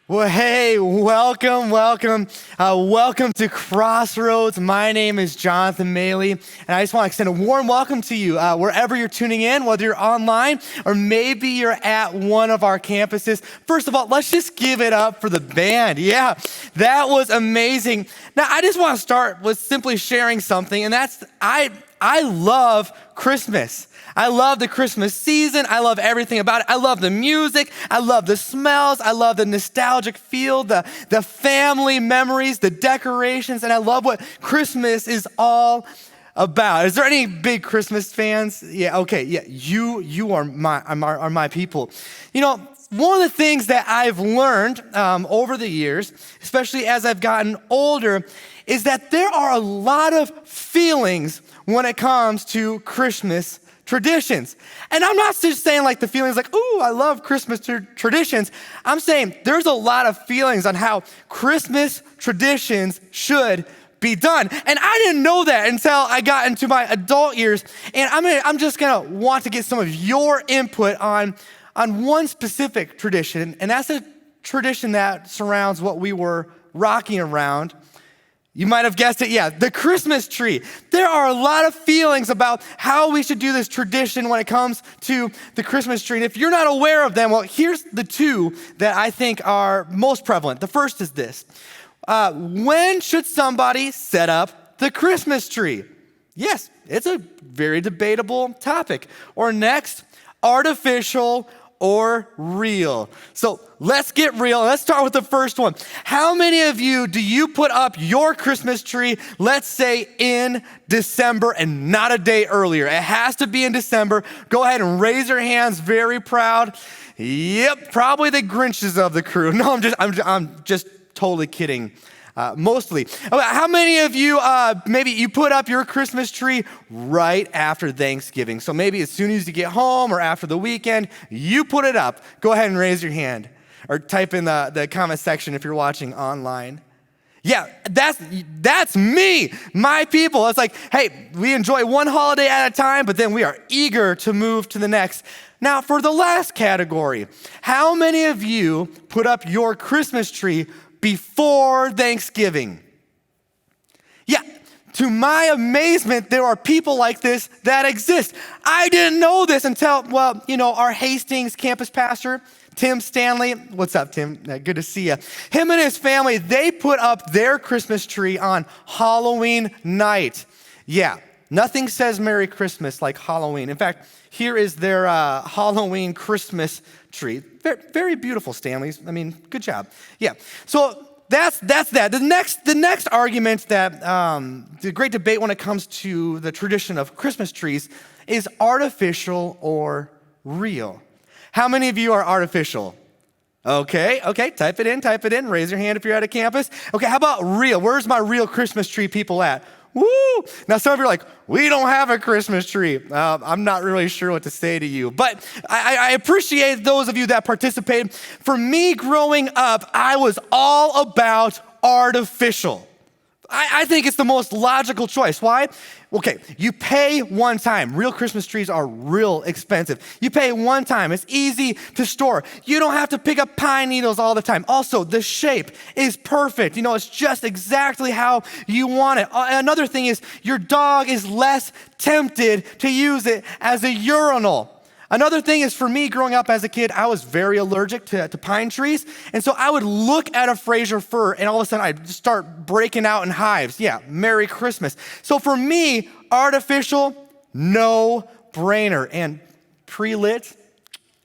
Well, hey, welcome to Crossroads. My name is Jonathan Maley, and I just want to extend a warm welcome to you wherever you're tuning in, whether you're online or maybe you're at one of our campuses. First of all, let's just give it up for the band. Yeah, that was amazing. Now, I just want to start with simply sharing something, and that's I love Christmas. I love the Christmas season. I love everything about it. I love the music. I love the smells. I love the nostalgic feel, the family memories, the decorations, and I love what Christmas is all about. Is there any big Christmas fans? Yeah, okay, yeah, you are my people. You know, one of the things that I've learned over the years, especially as I've gotten older, is that there are a lot of feelings when it comes to Christmas traditions. And I'm not just saying like the feelings like, ooh, I love Christmas traditions. I'm saying there's a lot of feelings on how Christmas traditions should be done. And I didn't know that until I got into my adult years. And I'm just gonna want to get some of your input on one specific tradition, and that's a tradition that surrounds what we were rocking around. You might have guessed it, yeah, the Christmas tree. There are a lot of feelings about how we should do this tradition when it comes to the Christmas tree. And if you're not aware of them, well, here's the two that I think are most prevalent. The first is this. When should somebody set up the Christmas tree? Yes, it's a very debatable topic. Or next, artificial or real. So let's get real. Let's start with the first one. How many of you do you put up your Christmas tree, let's say in December and not a day earlier? It has to be in December. Go ahead and raise your hands, very proud. Yep, probably the Grinches of the crew. No, I'm just totally kidding. Mostly. How many of you, maybe you put up your Christmas tree right after Thanksgiving? So maybe as soon as you get home or after the weekend, you put it up. Go ahead and raise your hand or type in the comment section if you're watching online. Yeah, that's me, my people. It's like, hey, we enjoy one holiday at a time, but then we are eager to move to the next. Now, for the last category, how many of you put up your Christmas tree before Thanksgiving? Yeah, to my amazement, there are people like this that exist. I didn't know this until, well, our Hastings campus pastor, Tim Stanley. What's up, Tim? Good to see you. Him and his family, they put up their Christmas tree on Halloween night. Yeah, nothing says Merry Christmas like Halloween. In fact, here is their Halloween Christmas tree. Very, very beautiful, Stanley's. I mean, good job. Yeah. So that's that. The next argument that the great debate when it comes to the tradition of Christmas trees is artificial or real. How many of you are artificial? Okay, type it in. Raise your hand if you're at a campus. Okay, how about real? Where's my real Christmas tree people at? Woo! Now some of you are like, we don't have a Christmas tree. I'm not really sure what to say to you, but I appreciate those of you that participated. For me growing up, I was all about artificial. I think it's the most logical choice. Why? Okay, you pay one time. Real Christmas trees are real expensive. You pay one time. It's easy to store. You don't have to pick up pine needles all the time. Also, the shape is perfect. It's just exactly how you want it. Another thing is your dog is less tempted to use it as a urinal. Another thing is for me growing up as a kid, I was very allergic to pine trees. And so I would look at a Fraser fir and all of a sudden I'd just start breaking out in hives. Yeah, Merry Christmas. So for me, artificial, no brainer. And pre-lit,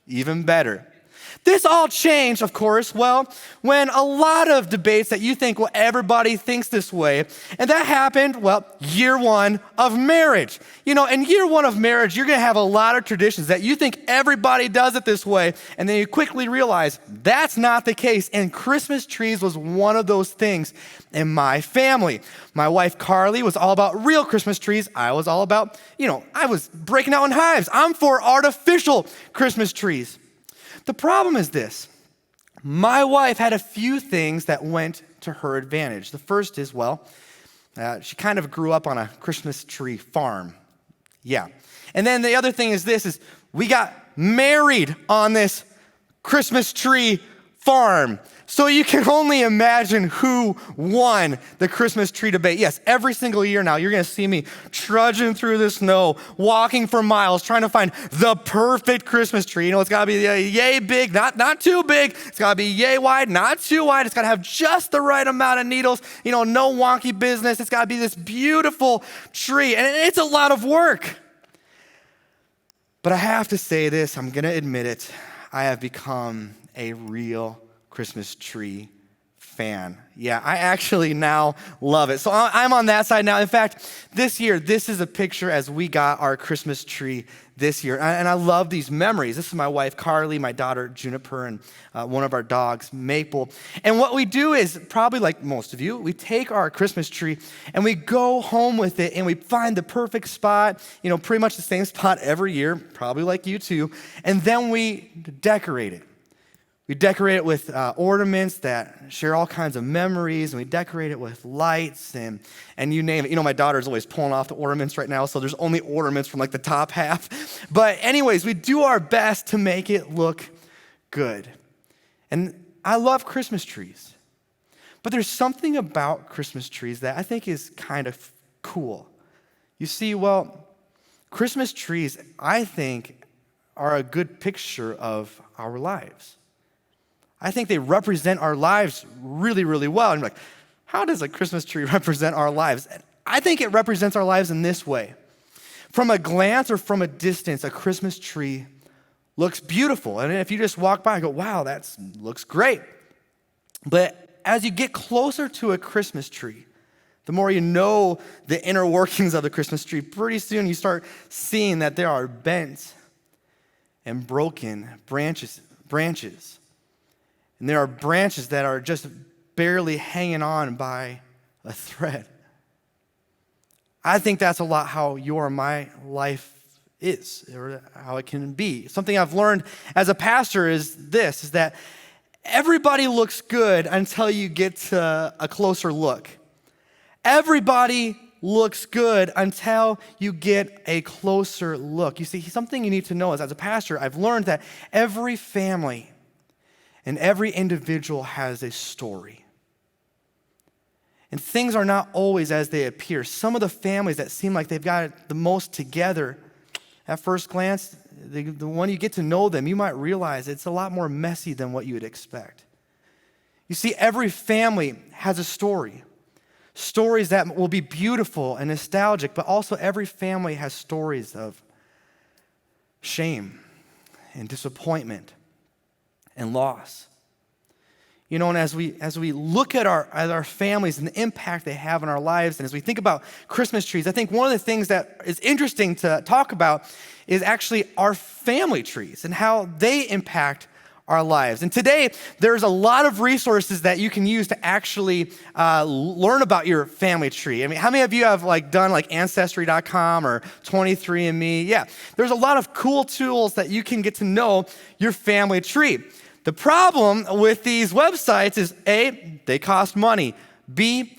even better. This all changed, of course, when a lot of debates that you think, well, everybody thinks this way. And that happened, year one of marriage. In year one of marriage, you're gonna have a lot of traditions that you think everybody does it this way. And then you quickly realize that's not the case. And Christmas trees was one of those things in my family. My wife, Carly, was all about real Christmas trees. I was all about, I was breaking out in hives. I'm for artificial Christmas trees. The problem is this. My wife had a few things that went to her advantage. The first is, she kind of grew up on a Christmas tree farm. Yeah. And then the other thing is this, we got married on this Christmas tree farm. So you can only imagine who won the Christmas tree debate. Yes, every single year now, you're going to see me trudging through the snow, walking for miles, trying to find the perfect Christmas tree. You know, it's got to be yay big, not too big. It's got to be yay wide, not too wide. It's got to have just the right amount of needles. You know, no wonky business. It's got to be this beautiful tree. And it's a lot of work. But I have to say this, I'm going to admit it. I have become a real Christmas tree fan. Yeah, I actually now love it. So I'm on that side now. In fact, this year, this is a picture as we got our Christmas tree this year. And I love these memories. This is my wife, Carly, my daughter, Juniper, and one of our dogs, Maple. And what we do is, probably like most of you, we take our Christmas tree and we go home with it and we find the perfect spot, you know, pretty much the same spot every year, probably like you too. And then we decorate it. We decorate it with ornaments that share all kinds of memories, and we decorate it with lights and you name it. You know, my daughter's always pulling off the ornaments right now, so there's only ornaments from like the top half. But anyways, we do our best to make it look good. And I love Christmas trees. But there's something about Christmas trees that I think is kind of cool. You see, well, Christmas trees, I think, are a good picture of our lives. I think they represent our lives really, really well. And you're like, how does a Christmas tree represent our lives? I think it represents our lives in this way. From a glance or from a distance, a Christmas tree looks beautiful. And if you just walk by and go, wow, that looks great. But as you get closer to a Christmas tree, the more you know the inner workings of the Christmas tree, pretty soon you start seeing that there are bent and broken branches. And there are branches that are just barely hanging on by a thread. I think that's a lot how your and my life is, or how it can be. Something I've learned as a pastor is that everybody looks good until you get to a closer look. Everybody looks good until you get a closer look. You see, something you need to know is, as a pastor, I've learned that every family and every individual has a story. And things are not always as they appear. Some of the families that seem like they've got it the most together, at first glance, the one you get to know them, you might realize it's a lot more messy than what you would expect. You see, every family has a story. Stories that will be beautiful and nostalgic, but also every family has stories of shame and disappointment and loss. You know, and as we look at our families and the impact they have in our lives, and as we think about Christmas trees, I think one of the things that is interesting to talk about is actually our family trees and how they impact our lives. And today, there's a lot of resources that you can use to actually learn about your family tree. I mean, how many of you have done Ancestry.com or 23andMe? Yeah, there's a lot of cool tools that you can get to know your family tree. The problem with these websites is A, they cost money. B,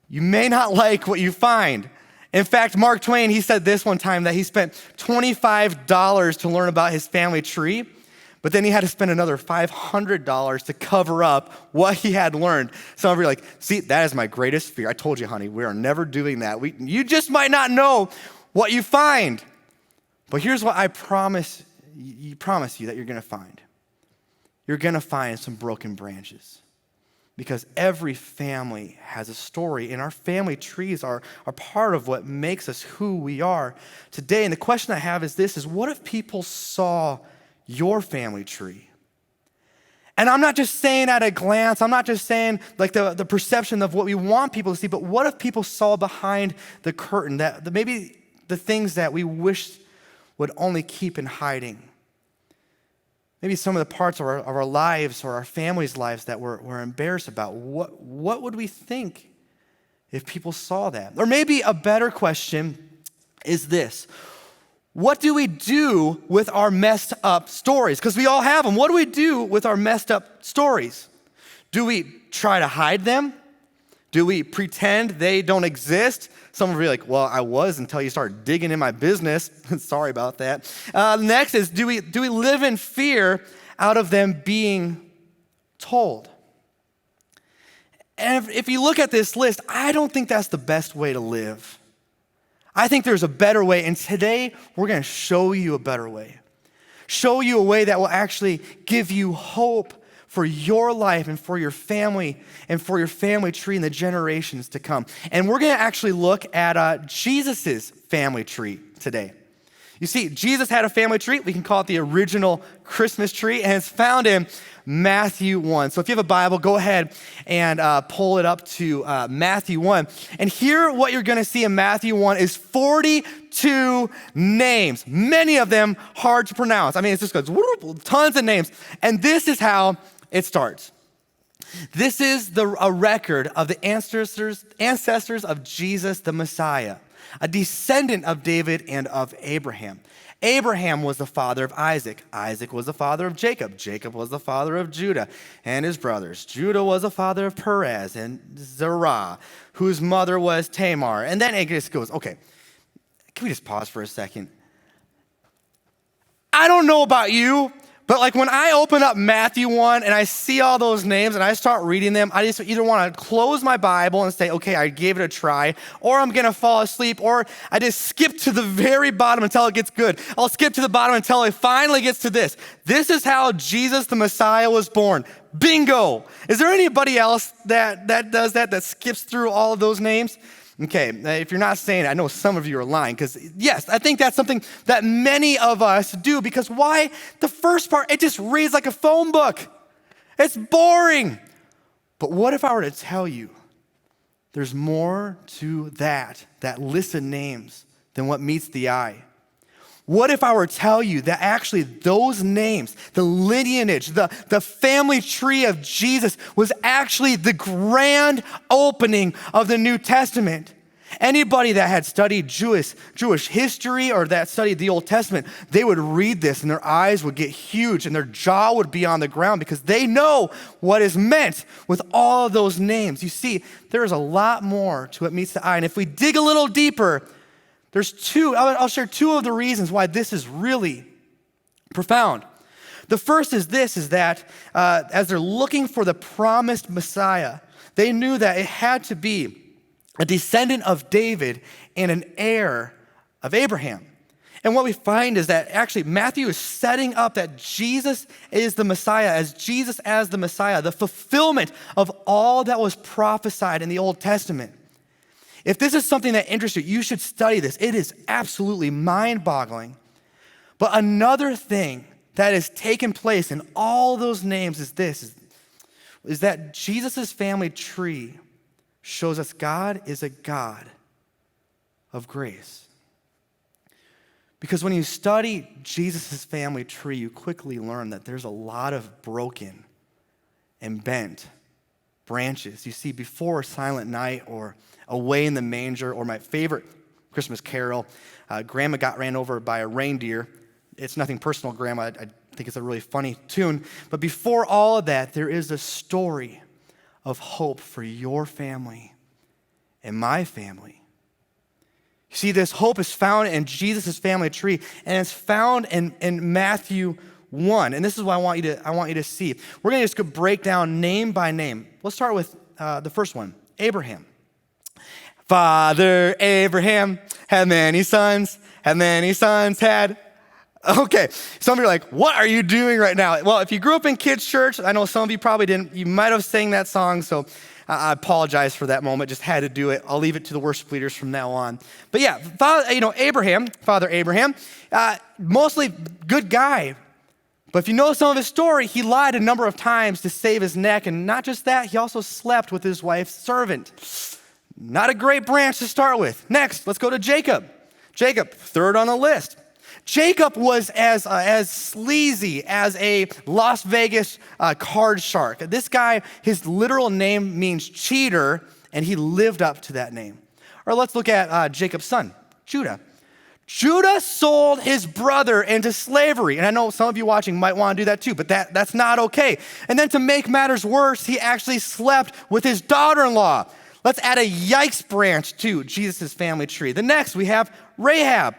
you may not like what you find. In fact, Mark Twain, he said this one time that he spent $25 to learn about his family tree, but then he had to spend another $500 to cover up what he had learned. Some of you are like, see, that is my greatest fear. I told you, honey, we are never doing that. You just might not know what you find. But here's what I promise you that you're going to find. You're going to find some broken branches, because every family has a story, and our family trees are part of what makes us who we are today. And the question I have is this, what if people saw your family tree? And I'm not just saying at a glance, I'm not just saying the perception of what we want people to see, but what if people saw behind the curtain, that maybe the things that we wish would only keep in hiding? Maybe some of the parts of our lives or our family's lives that we're embarrassed about. What would we think if people saw that? Or maybe a better question is this: what do we do with our messed up stories? Because we all have them. What do we do with our messed up stories? Do we try to hide them? Do we pretend they don't exist? Some of you are like, well, I was until you started digging in my business. Sorry about that. Next is, do we live in fear out of them being told. And if you look at this list, I don't think that's the best way to live. I think there's a better way, and today we're going to show you a better way. Show you a way that will actually give you hope for your life and for your family and for your family tree in the generations to come. And we're going to actually look at Jesus' family tree today. You see, Jesus had a family tree. We can call it the original Christmas tree, and it's found in Matthew 1. So if you have a Bible, go ahead and pull it up to Matthew 1. And here what you're going to see in Matthew 1 is 42 names, many of them hard to pronounce. I mean, it just goes tons of names. And this is how it starts. This is a record of the ancestors of Jesus the Messiah, a descendant of David and of Abraham. Abraham was the father of Isaac. Isaac was the father of Jacob. Jacob was the father of Judah and his brothers. Judah was the father of Perez and Zerah, whose mother was Tamar. And then it just goes, okay, can we just pause for a second? I don't know about you, but like when I open up Matthew 1 and I see all those names and I start reading them, I just either want to close my Bible and say, okay, I gave it a try, or I'm going to fall asleep, or I just skip to the very bottom until it gets good. I'll skip to the bottom until it finally gets to this. This is how Jesus the Messiah was born. Bingo. Is there anybody else that does that skips through all of those names? Okay, if you're not saying it, I know some of you are lying, because yes, I think that's something that many of us do, because why? The first part, it just reads like a phone book. It's boring. But what if I were to tell you there's more to that list of names than what meets the eye? What if I were to tell you that actually those names, the lineage, the family tree of Jesus was actually the grand opening of the New Testament? Anybody that had studied Jewish history or that studied the Old Testament, they would read this and their eyes would get huge and their jaw would be on the ground because they know what is meant with all of those names. You see, there is a lot more to what meets the eye. And if we dig a little deeper, I'll share two of the reasons why this is really profound. The first is that as they're looking for the promised Messiah, they knew that it had to be a descendant of David and an heir of Abraham. And what we find is that actually Matthew is setting up that Jesus is the Messiah, as Jesus as the Messiah, the fulfillment of all that was prophesied in the Old Testament. If this is something that interests you, you should study this. It is absolutely mind-boggling. But another thing that has taken place in all those names is this, is that Jesus' family tree shows us God is a God of grace. Because when you study Jesus' family tree, you quickly learn that there's a lot of broken and bent branches. You see, before Silent Night or Away in the Manger, or my favorite Christmas carol, Grandma got ran over by a reindeer. It's nothing personal, Grandma. I think it's a really funny tune. But before all of that, there is a story of hope for your family and my family. You see, this hope is found in Jesus' family tree, and it's found in Matthew 1. And this is what I want you to see. We're going to just break down name by name. Let's start with the first one, Abraham. Father Abraham had many sons had. Okay, some of you are like, what are you doing right now? Well, if you grew up in kids' church, I know some of you probably didn't. You might have sang that song, so I apologize for that moment. Just had to do it. I'll leave it to the worship leaders from now on. But yeah, Father Abraham, mostly good guy. But if you know some of his story, he lied a number of times to save his neck. And not just that, he also slept with his wife's servant. Not a great branch to start with. Next, let's go to Jacob. Jacob, third on the list. Jacob was as sleazy as a Las Vegas card shark. This guy, his literal name means cheater, and he lived up to that name. Or let's look at Jacob's son, Judah. Judah sold his brother into slavery. And I know some of you watching might want to do that too, but that's not okay. And then to make matters worse, he actually slept with his daughter-in-law. Let's add a yikes branch to Jesus' family tree. The next, we have Rahab.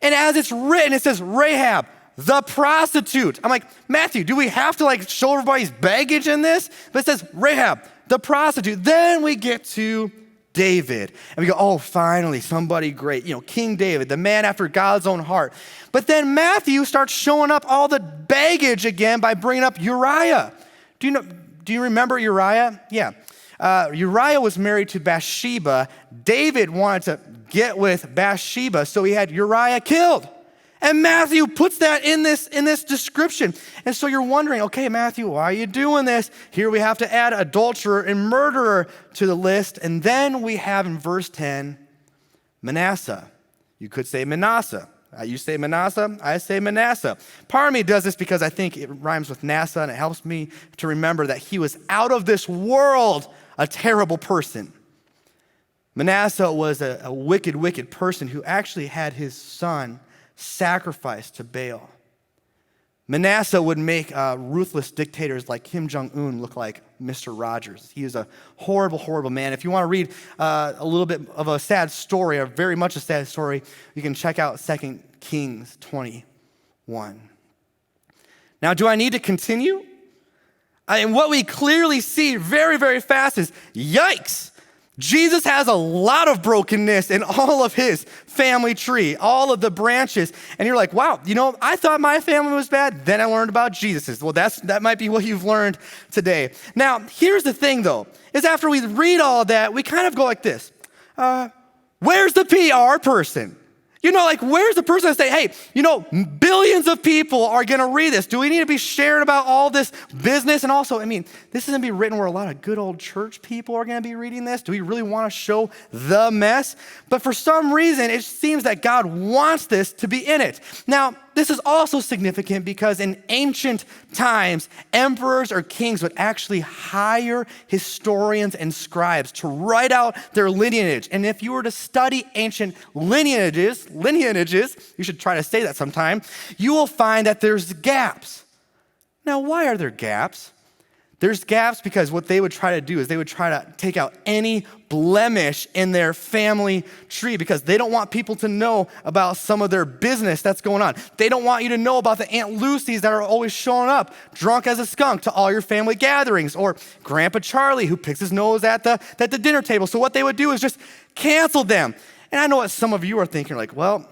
And as it's written, it says Rahab, the prostitute. I'm like, Matthew, do we have to like show everybody's baggage in this? But it says Rahab, the prostitute. Then we get to David. And we go, oh, finally, somebody great. King David, the man after God's own heart. But then Matthew starts showing up all the baggage again by bringing up Uriah. Do you remember Uriah? Yeah. Uriah was married to Bathsheba. David wanted to get with Bathsheba, so he had Uriah killed. And Matthew puts that in this description. And so you're wondering, okay, Matthew, why are you doing this? Here we have to add adulterer and murderer to the list. And then we have in verse 10, Manasseh. You could say Manasseh. You say Manasseh, I say Manasseh. Part of me does this because I think it rhymes with NASA, and it helps me to remember that he was out of this world, a terrible person. Manasseh was a wicked, wicked person who actually had his son sacrificed to Baal. Manasseh would make ruthless dictators like Kim Jong-un look like Mr. Rogers. He is a horrible, horrible man. If you want to read a little bit of a sad story, or very much a sad story, you can check out 2 Kings 21. Now, do I need to continue? And what we clearly see very, very fast is, yikes! Jesus has a lot of brokenness in all of his family tree, all of the branches. And you're like, wow, I thought my family was bad. Then I learned about Jesus's. Well, that might be what you've learned today. Now, here's the thing, though, is after we read all of that, we kind of go like this. Where's the PR person? Where's the person that say, hey, billions of people are going to read this. Do we need to be sharing about all this business? And also, this is going to be written where a lot of good old church people are going to be reading this. Do we really want to show the mess? But for some reason, it seems that God wants this to be in it. Now, this is also significant because in ancient times, emperors or kings would actually hire historians and scribes to write out their lineage. And if you were to study ancient lineages, you should try to say that sometime, you will find that there's gaps. Now, why are there gaps? There's gaps because what they would try to do is they would try to take out any blemish in their family tree because they don't want people to know about some of their business that's going on. They don't want you to know about the Aunt Lucy's that are always showing up drunk as a skunk to all your family gatherings, or Grandpa Charlie who picks his nose at the dinner table. So what they would do is just cancel them. And I know what some of you are thinking, like, well,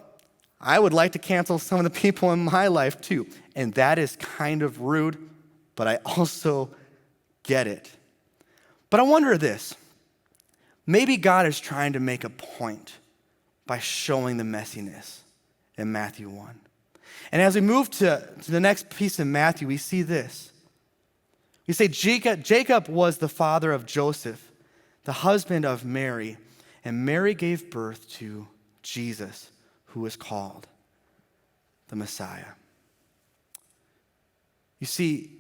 I would like to cancel some of the people in my life too. And that is kind of rude, but I also get it. But I wonder this. Maybe God is trying to make a point by showing the messiness in Matthew 1. And as we move to the next piece in Matthew, we see this. We say Jacob was the father of Joseph, the husband of Mary, and Mary gave birth to Jesus, who is called the Messiah. You see,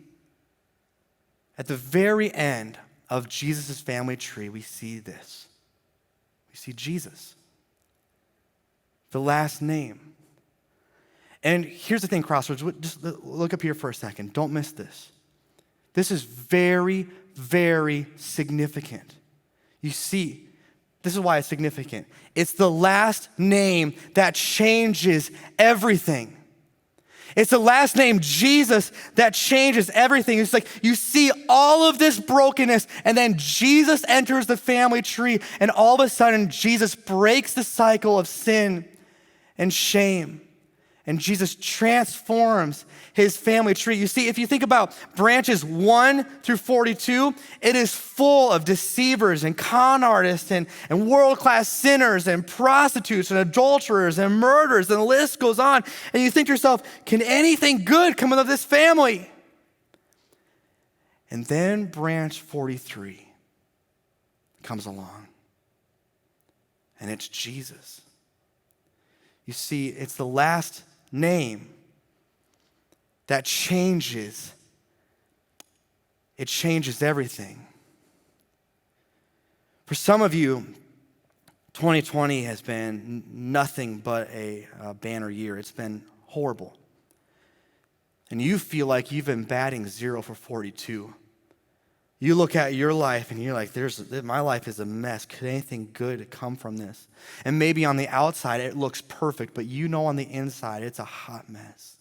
at the very end of Jesus' family tree, we see this. We see Jesus, the last name. And here's the thing, Crossroads, just look up here for a second. Don't miss this. This is very, very significant. You see, this is why it's significant. It's the last name that changes everything. It's the last name, Jesus, that changes everything. It's like you see all of this brokenness, and then Jesus enters the family tree, and all of a sudden, Jesus breaks the cycle of sin and shame. And Jesus transforms his family tree. You see, if you think about branches 1 through 42, it is full of deceivers and con artists and world-class sinners and prostitutes and adulterers and murderers, and the list goes on. And you think to yourself, can anything good come out of this family? And then branch 43 comes along, and it's Jesus. You see, it's the last name that changes. It changes everything. For some of you, 2020 has been nothing but a banner year. It's been horrible. And you feel like you've been batting 0 for 42. You look at your life and you're like, my life is a mess. Could anything good come from this? And maybe on the outside it looks perfect, but you know on the inside it's a hot mess.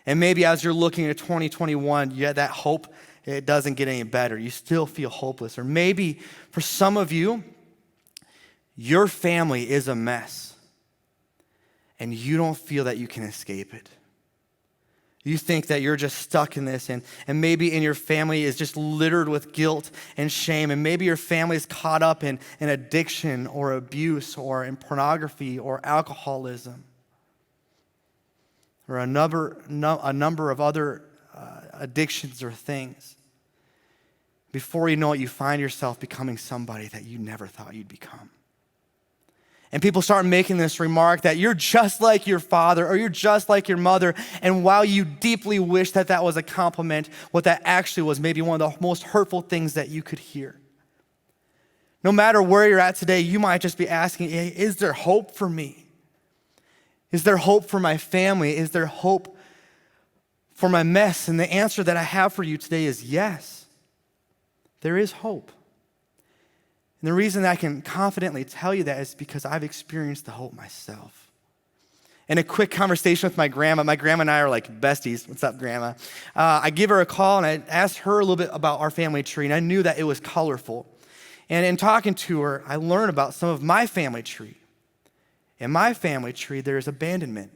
And maybe as you're looking at 2021, that hope, it doesn't get any better. You still feel hopeless. Or maybe for some of you, your family is a mess and you don't feel that you can escape it. You think that you're just stuck in this, and maybe in your family is just littered with guilt and shame, and maybe your family is caught up in addiction or abuse or in pornography or alcoholism or a number of other addictions or things. Before you know it, you find yourself becoming somebody that you never thought you'd become. And people start making this remark that you're just like your father or you're just like your mother. And while you deeply wish that that was a compliment, what that actually was maybe one of the most hurtful things that you could hear. No matter where you're at today, you might just be asking, hey, is there hope for me? Is there hope for my family? Is there hope for my mess? And the answer that I have for you today is yes, there is hope. And the reason that I can confidently tell you that is because I've experienced the hope myself. In a quick conversation with my grandma and I are like besties. What's up, Grandma? I give her a call and I asked her a little bit about our family tree, and I knew that it was colorful. And in talking to her, I learned about some of my family tree. In my family tree, there is abandonment.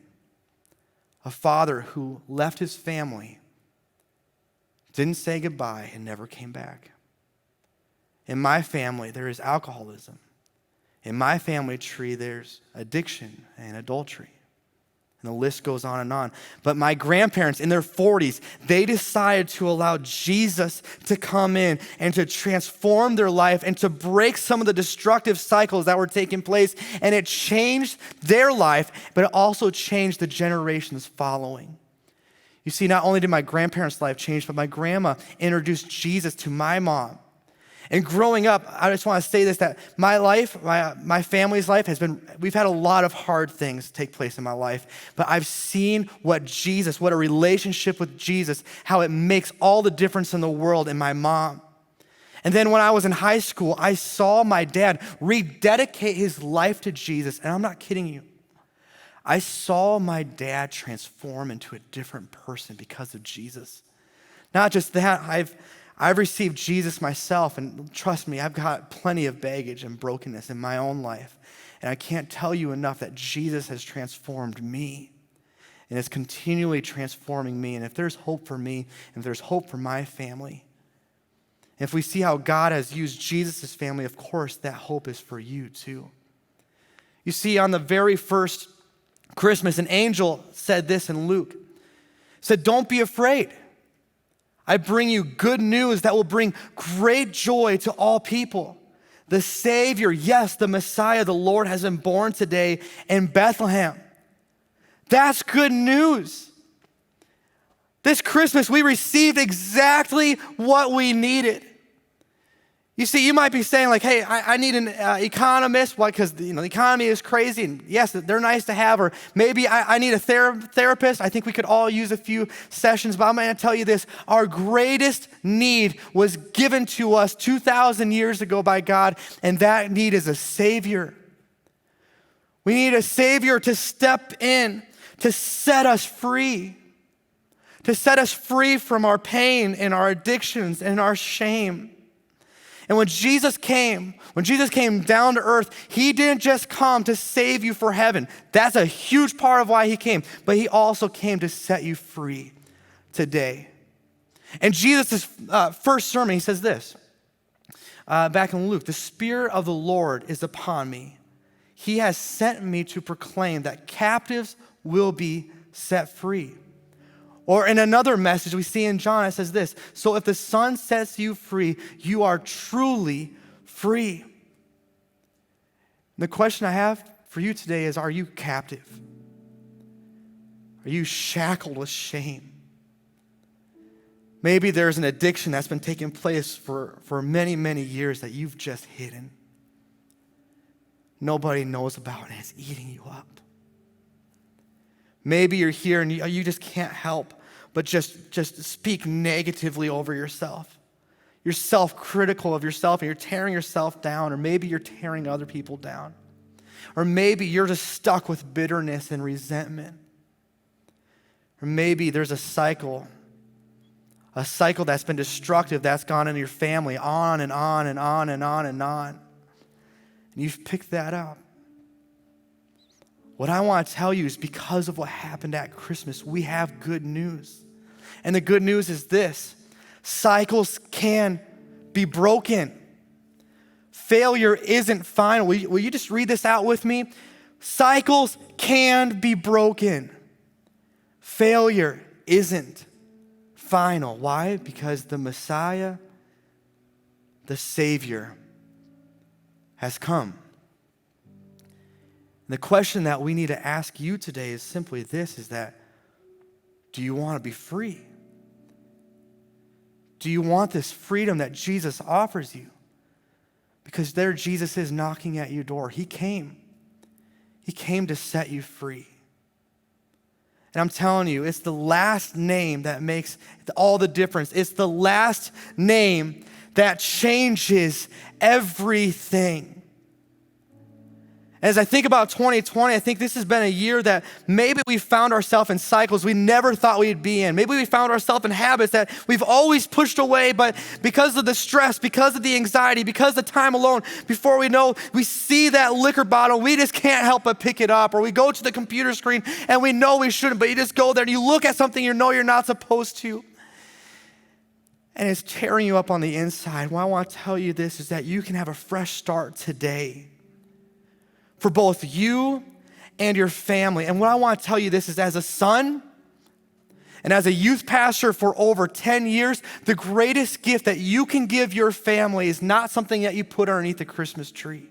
A father who left his family, didn't say goodbye, and never came back. In my family, there is alcoholism. In my family tree, there's addiction and adultery. And the list goes on and on. But my grandparents in their 40s, they decided to allow Jesus to come in and to transform their life and to break some of the destructive cycles that were taking place. And it changed their life, but it also changed the generations following. You see, not only did my grandparents' life change, but my grandma introduced Jesus to my mom. And growing up, I just want to say this, that my life, my family's life we've had a lot of hard things take place in my life, but I've seen what a relationship with Jesus, how it makes all the difference in the world in my mom. And then when I was in high school, I saw my dad rededicate his life to Jesus, and I'm not kidding you. I saw my dad transform into a different person because of Jesus. Not just that, I've received Jesus myself, and trust me, I've got plenty of baggage and brokenness in my own life. And I can't tell you enough that Jesus has transformed me and is continually transforming me. And if there's hope for me, and if there's hope for my family, if we see how God has used Jesus' family, of course, that hope is for you too. You see, on the very first Christmas, an angel said this in Luke. Said, "Don't be afraid. I bring you good news that will bring great joy to all people. The Savior, yes, the Messiah, the Lord, has been born today in Bethlehem." That's good news. This Christmas, we received exactly what we needed. You see, you might be saying like, hey, I need an economist. Why? Because the economy is crazy. And yes, they're nice to have. Or maybe I need a therapist. I think we could all use a few sessions. But I'm going to tell you this. Our greatest need was given to us 2,000 years ago by God. And that need is a Savior. We need a Savior to step in, to set us free. To set us free from our pain and our addictions and our shame. And when Jesus came down to earth, he didn't just come to save you for heaven. That's a huge part of why he came. But he also came to set you free today. And Jesus' first sermon, he says this, back in Luke, "The Spirit of the Lord is upon me. He has sent me to proclaim that captives will be set free." Or in another message we see in John, it says this, "So if the Son sets you free, you are truly free." And the question I have for you today is, are you captive? Are you shackled with shame? Maybe there's an addiction that's been taking place for many, many years that you've just hidden. Nobody knows about, and it's eating you up. Maybe you're here and you just can't help but just speak negatively over yourself. You're self-critical of yourself and you're tearing yourself down, or maybe you're tearing other people down. Or maybe you're just stuck with bitterness and resentment. Or maybe there's a cycle that's been destructive, that's gone into your family, on and on and on and on and on. And you've picked that up. What I want to tell you is because of what happened at Christmas, we have good news. And the good news is this: cycles can be broken. Failure isn't final. Will you just read this out with me? Cycles can be broken. Failure isn't final. Why? Because the Messiah, the Savior, has come. And the question that we need to ask you today is simply this, is that, do you want to be free? Do you want this freedom that Jesus offers you? Because there Jesus is knocking at your door. He came. He came to set you free. And I'm telling you, it's the last name that makes all the difference. It's the last name that changes everything. As I think about 2020, I think this has been a year that maybe we found ourselves in cycles we never thought we'd be in. Maybe we found ourselves in habits that we've always pushed away, but because of the stress, because of the anxiety, because of the time alone, before we know, we see that liquor bottle, we just can't help but pick it up. Or we go to the computer screen and we know we shouldn't, but you just go there and you look at something you know you're not supposed to. And it's tearing you up on the inside. What I want to tell you this is that you can have a fresh start today for both you and your family. And what I want to tell you this is, as a son and as a youth pastor for over 10 years, the greatest gift that you can give your family is not something that you put underneath the Christmas tree.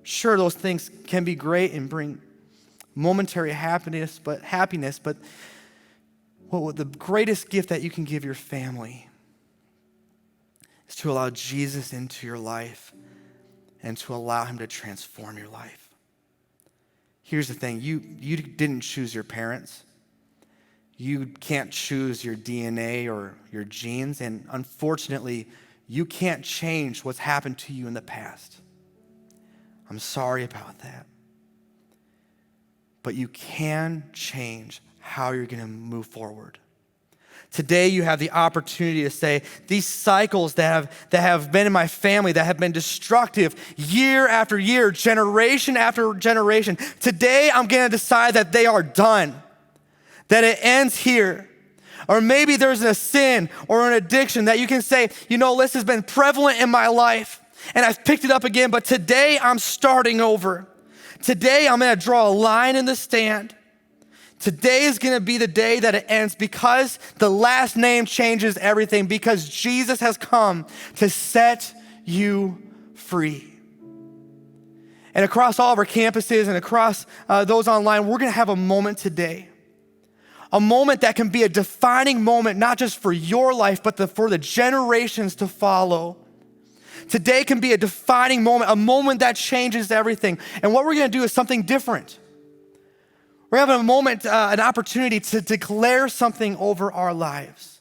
Sure, those things can be great and bring momentary happiness, but what the greatest gift that you can give your family is to allow Jesus into your life and to allow him to transform your life. Here's the thing, you didn't choose your parents. You can't choose your DNA or your genes, and unfortunately, you can't change what's happened to you in the past. I'm sorry about that. But you can change how you're going to move forward. Today, you have the opportunity to say, these cycles that have been in my family, that have been destructive year after year, generation after generation, today I'm going to decide that they are done, that it ends here. Or maybe there's a sin or an addiction that you can say, this has been prevalent in my life and I've picked it up again, but today I'm starting over. Today I'm going to draw a line in the sand. Today is going to be the day that it ends, because the last name changes everything, because Jesus has come to set you free. And across all of our campuses and across those online, we're going to have a moment today. A moment that can be a defining moment, not just for your life, but for the generations to follow. Today can be a defining moment, a moment that changes everything. And what we're going to do is something different. We're having a moment, an opportunity to declare something over our lives.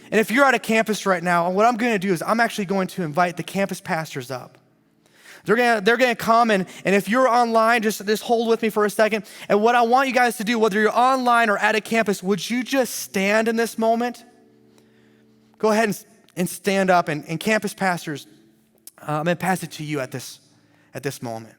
And if you're at a campus right now, what I'm going to do is I'm actually going to invite the campus pastors up. They're gonna come, and if you're online, just hold with me for a second. And what I want you guys to do, whether you're online or at a campus, would you just stand in this moment? Go ahead and stand up, and campus pastors, I'm going to pass it to you at this moment.